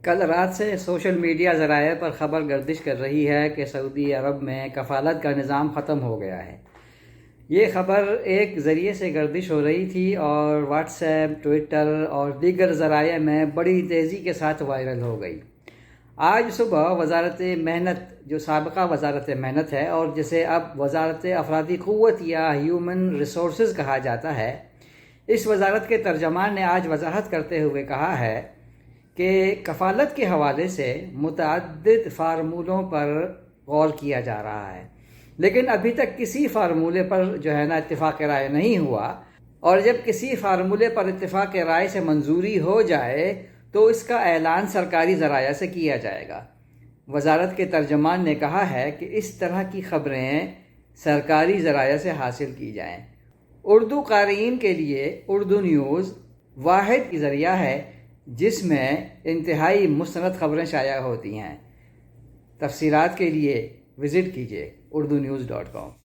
کل رات سے سوشل میڈیا ذرائع پر خبر گردش کر رہی ہے کہ سعودی عرب میں کفالت کا نظام ختم ہو گیا ہے۔ یہ خبر ایک ذریعے سے گردش ہو رہی تھی اور واٹس ایپ، ٹویٹر اور دیگر ذرائع میں بڑی تیزی کے ساتھ وائرل ہو گئی۔ آج صبح وزارت محنت، جو سابقہ وزارت محنت ہے اور جسے اب وزارت افرادی قوت یا ہیومن ریسورسز کہا جاتا ہے، اس وزارت کے ترجمان نے آج وضاحت کرتے ہوئے کہا ہے کہ کفالت کے حوالے سے متعدد فارمولوں پر غور کیا جا رہا ہے، لیکن ابھی تک کسی فارمولے پر اتفاق رائے نہیں ہوا، اور جب کسی فارمولے پر اتفاق رائے سے منظوری ہو جائے تو اس کا اعلان سرکاری ذرائع سے کیا جائے گا۔ وزارت کے ترجمان نے کہا ہے کہ اس طرح کی خبریں سرکاری ذرائع سے حاصل کی جائیں۔ اردو قارئین کے لیے اردو نیوز واحد ذریعہ ہے جس میں انتہائی مستند خبریں شائع ہوتی ہیں۔ تفصیلات کے لیے وزٹ کیجیے urdunews.com۔